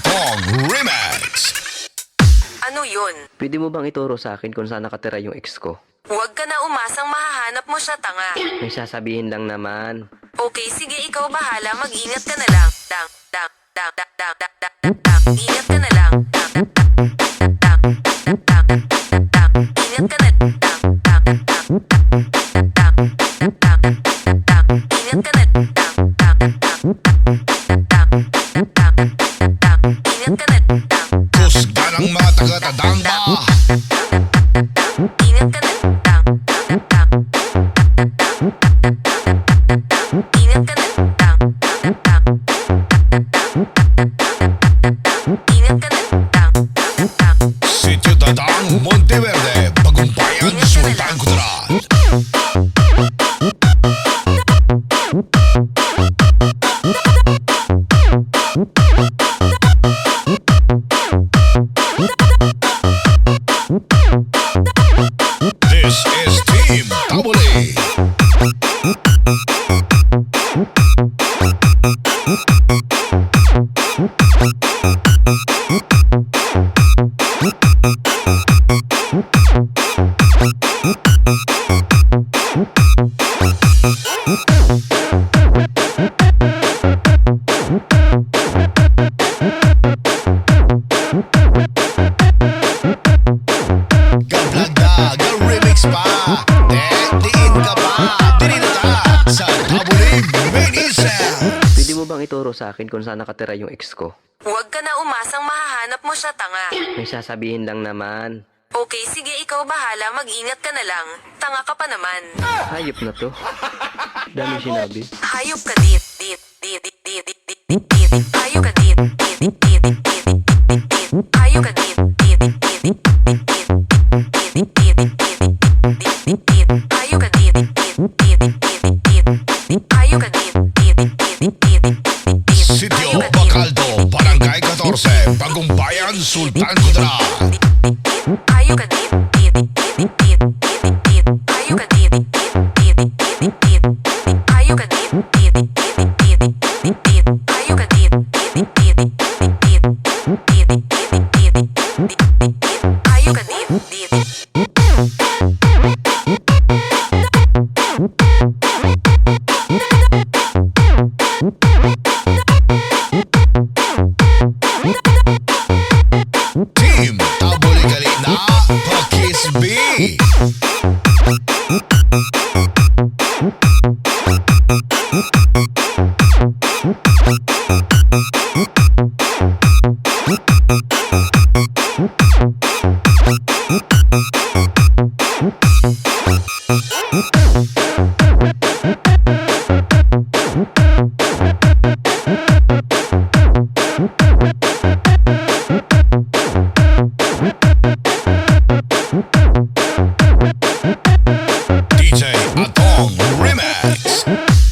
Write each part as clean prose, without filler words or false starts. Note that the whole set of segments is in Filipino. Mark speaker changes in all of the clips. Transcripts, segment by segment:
Speaker 1: Atong Remix.
Speaker 2: Ano yun?
Speaker 3: Pwede mo bang ituro sa akin kung saan nakatira yung ex ko?
Speaker 2: Huwag ka na umasang mahahanap mo siya, tanga.
Speaker 3: May sasabihin lang naman.
Speaker 2: Okay, sige, ikaw bahala. Mag-ingat ka na lang. Ingat ka na lang. Ingat ka na. Ingat ka na. Ingat ka na.
Speaker 1: Kusgan ang mga taga-tadang ba?
Speaker 2: Ingat ka na. Ingat ka na. Ingat ka na.
Speaker 1: Sitio Dadang, Monteverde, Bagumbayan, Sultan Kudarat. This is Team Tabuli. Gablaga, ga-remix pa. Diin ka pa. Dinita sa Tabuli Minisan.
Speaker 3: Pwede mo bang ituro sa akin kung saan nakatira yung ex ko?
Speaker 2: Huwag ka na umasang mahahanap mo siya, tanga.
Speaker 3: May sasabihin lang naman.
Speaker 2: Okay, sige, ikaw bahala. Mag-ingat ka na lang. Tanga ka pa naman.
Speaker 3: Hayop na to. Dami sinabi.
Speaker 2: Hayop ka dit. Hayop ka dit. Hayop ka dit. Hayop ka dit. Hayop ka dit.
Speaker 1: Sitio Bacaldo, Barangay 14, Bagumbayan, Sultan Kudarat.
Speaker 2: Hayop ka dit. Hayop ka dit. Hayop ka dit. Hayop ka dit. Hayop ka dit.
Speaker 1: Team Tabuli Galina, Pakis B. DJ Atong Remix.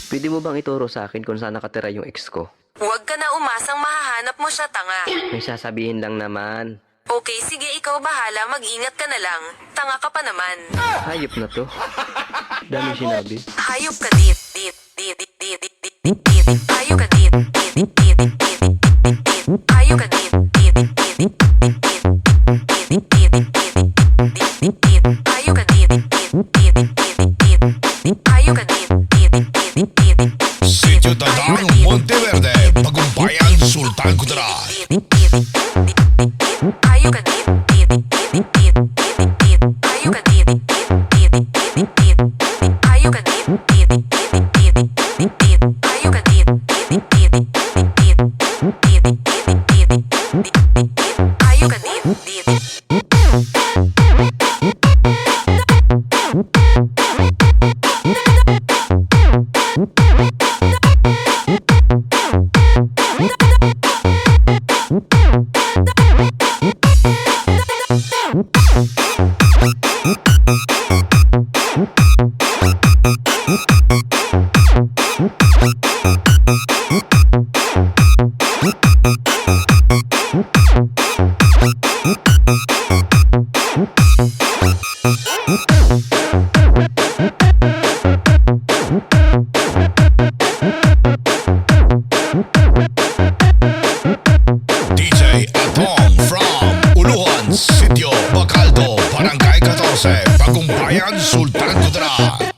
Speaker 3: Pwede mo bang ituro sa akin kung saan nakatira yung ex ko?
Speaker 2: Huwag ka na umasang mahahanap mo siya, tanga.
Speaker 3: May sasabihin lang naman.
Speaker 2: Okay, sige, ikaw bahala. Mag-ingat ka na lang. Tanga ka pa naman.
Speaker 3: Hayop na to. Dami sinabi.
Speaker 2: Hayop ka dit. Hayop ka dit. Hayop ka dit. Hayop ka dit. Hayop ka dit.
Speaker 1: Sitio Dadang, Monteverde, Bagumbayan, Sultan Kudarat.
Speaker 2: Hayop ka dit. Hayop ka dit. Hayop ka dit. Hayop ka dit. Hayop ka dit.
Speaker 1: DJ Verde, Bagong Bayan, Sultan Kudarat.